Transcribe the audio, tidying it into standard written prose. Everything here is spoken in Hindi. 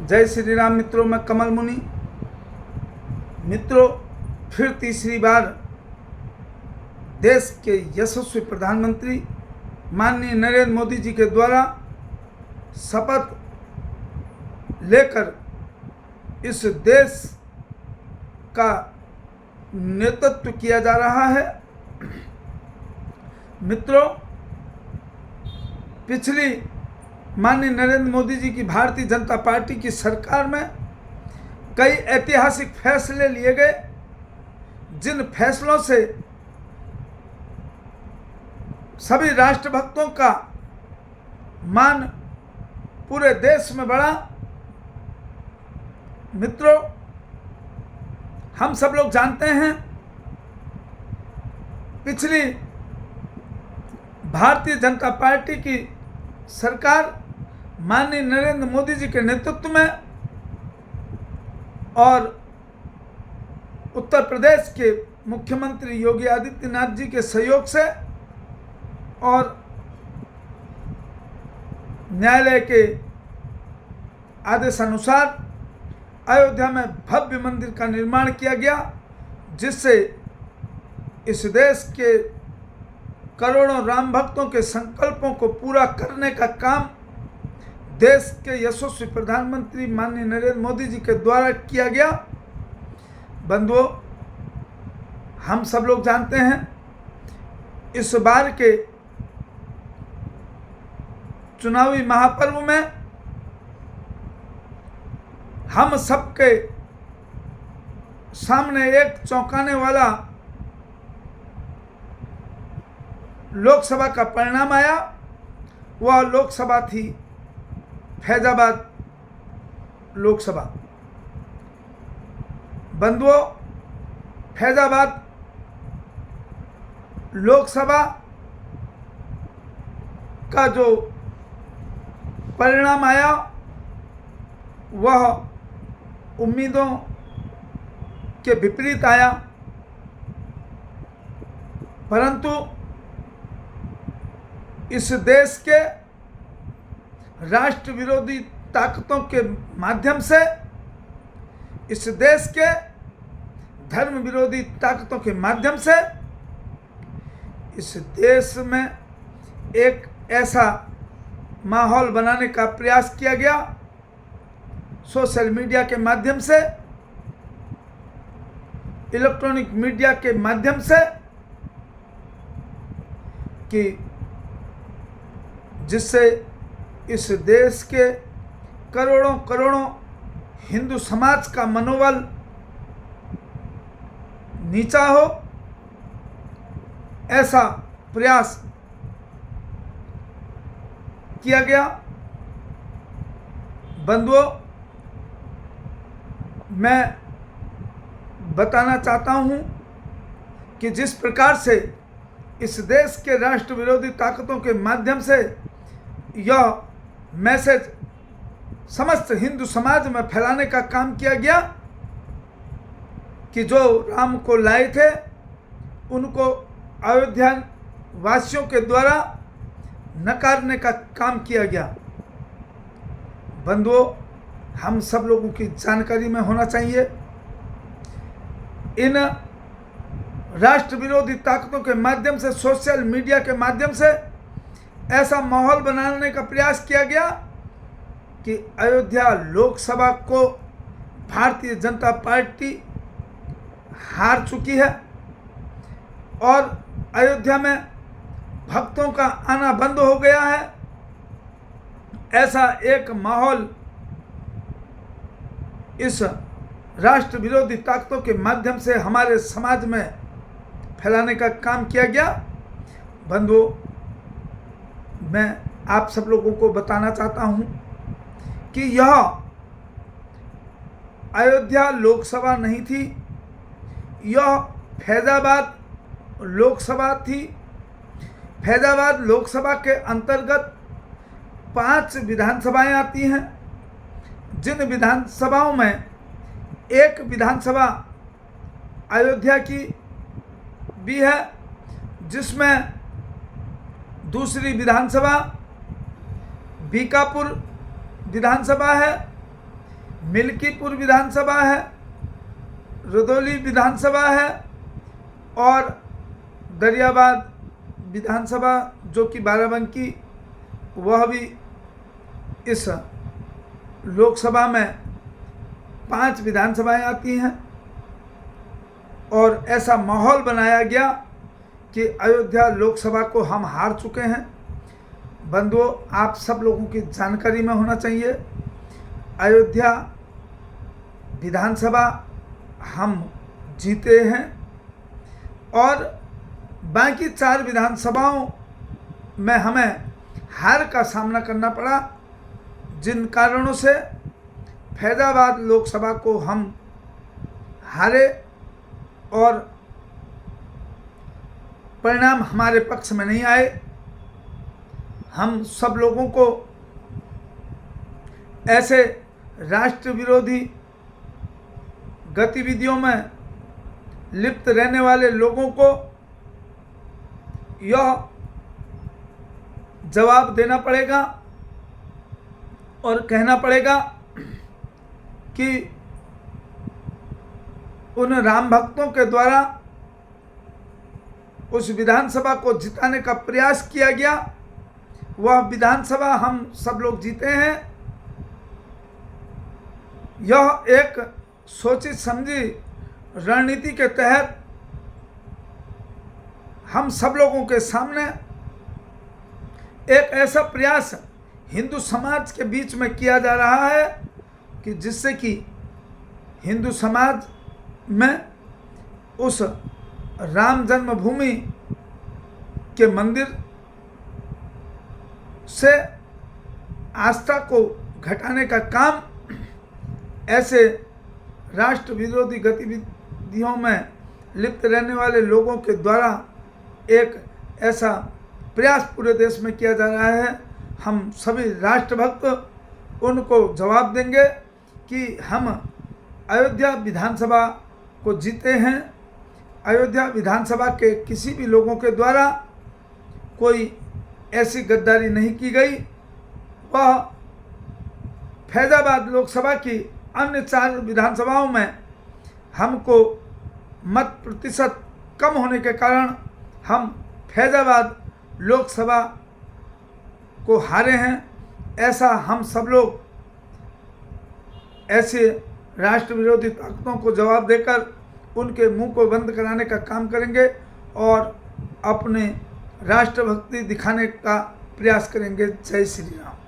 जय श्री राम मित्रों, मैं कमल मुनि। मित्रों, फिर तीसरी बार देश के यशस्वी प्रधानमंत्री माननीय नरेंद्र मोदी जी के द्वारा शपथ लेकर इस देश का नेतृत्व किया जा रहा है। मित्रों, पिछली माननीय नरेंद्र मोदी जी की भारतीय जनता पार्टी की सरकार में कई ऐतिहासिक फैसले लिए गए, जिन फैसलों से सभी राष्ट्रभक्तों का मान पूरे देश में बढ़ा। मित्रों, हम सब लोग जानते हैं, पिछली भारतीय जनता पार्टी की सरकार माननीय नरेंद्र मोदी जी के नेतृत्व में और उत्तर प्रदेश के मुख्यमंत्री योगी आदित्यनाथ जी के सहयोग से और न्यायालय के आदेशानुसार अयोध्या में भव्य मंदिर का निर्माण किया गया, जिससे इस देश के करोड़ों राम भक्तों के संकल्पों को पूरा करने का काम देश के यशस्वी प्रधानमंत्री माननीय नरेंद्र मोदी जी के द्वारा किया गया। बंधुओं, हम सब लोग जानते हैं, इस बार के चुनावी महापर्व में हम सबके सामने एक चौंकाने वाला लोकसभा का परिणाम आया। वह लोकसभा थी फैजाबाद लोकसभा। बंधुओं, फैजाबाद लोकसभा का जो परिणाम आया वह उम्मीदों के विपरीत आया, परंतु इस देश के राष्ट्र विरोधी ताकतों के माध्यम से, इस देश के धर्म विरोधी ताकतों के माध्यम से इस देश में एक ऐसा माहौल बनाने का प्रयास किया गया सोशल मीडिया के माध्यम से, इलेक्ट्रॉनिक मीडिया के माध्यम से, कि जिससे इस देश के करोड़ों करोड़ों हिंदू समाज का मनोबल नीचा हो, ऐसा प्रयास किया गया। बंधुओं, मैं बताना चाहता हूं कि जिस प्रकार से इस देश के राष्ट्र विरोधी ताकतों के माध्यम से यह मैसेज समस्त हिंदू समाज में फैलाने का काम किया गया कि जो राम को लाए थे उनको अयोध्या वासियों के द्वारा नकारने का काम किया गया। बंधुओं, हम सब लोगों की जानकारी में होना चाहिए, इन राष्ट्र विरोधी ताकतों के माध्यम से, सोशल मीडिया के माध्यम से ऐसा माहौल बनाने का प्रयास किया गया कि अयोध्या लोकसभा को भारतीय जनता पार्टी हार चुकी है और अयोध्या में भक्तों का आना बंद हो गया है। ऐसा एक माहौल इस राष्ट्र विरोधी ताकतों के माध्यम से हमारे समाज में फैलाने का काम किया गया। बंधुओं, मैं आप सब लोगों को बताना चाहता हूं कि यह अयोध्या लोकसभा नहीं थी, यह फैजाबाद लोकसभा थी। फैजाबाद लोकसभा के अंतर्गत 5 विधानसभाएं आती हैं, जिन विधानसभाओं में एक विधानसभा अयोध्या की भी है, जिसमें दूसरी विधानसभा बीकापुर विधानसभा है, मिल्कीपुर विधानसभा है, रुदौली विधानसभा है और दरियाबाद विधानसभा जो कि बाराबंकी, वह भी इस लोकसभा में 5 विधानसभाएं आती हैं। और ऐसा माहौल बनाया गया कि अयोध्या लोकसभा को हम हार चुके हैं। बंधुओं, आप सब लोगों की जानकारी में होना चाहिए, अयोध्या विधानसभा हम जीते हैं और बाकी 4 विधानसभाओं में हमें हार का सामना करना पड़ा, जिन कारणों से फैजाबाद लोकसभा को हम हारे और परिणाम हमारे पक्ष में नहीं आए। हम सब लोगों को ऐसे राष्ट्र विरोधी गतिविधियों में लिप्त रहने वाले लोगों को यह जवाब देना पड़ेगा और कहना पड़ेगा कि उन राम भक्तों के द्वारा उस विधानसभा को जिताने का प्रयास किया गया, वह विधानसभा हम सब लोग जीते हैं। यह एक सोची समझी रणनीति के तहत हम सब लोगों के सामने एक ऐसा प्रयास हिंदू समाज के बीच में किया जा रहा है कि जिससे कि हिंदू समाज में उस राम जन्मभूमि के मंदिर से आस्था को घटाने का काम ऐसे राष्ट्र विरोधी गतिविधियों में लिप्त रहने वाले लोगों के द्वारा एक ऐसा प्रयास पूरे देश में किया जा रहा है। हम सभी राष्ट्रभक्त उनको जवाब देंगे कि हम अयोध्या विधानसभा को जीते हैं। अयोध्या विधानसभा के किसी भी लोगों के द्वारा कोई ऐसी गद्दारी नहीं की गई। वह फैजाबाद लोकसभा की अन्य 4 विधानसभाओं में हमको मत प्रतिशत कम होने के कारण हम फैजाबाद लोकसभा को हारे हैं। ऐसा हम सब लोग ऐसे राष्ट्र विरोधी ताकतों को जवाब देकर उनके मुंह को बंद कराने का काम करेंगे और अपने राष्ट्रभक्ति दिखाने का प्रयास करेंगे। जय श्री राम।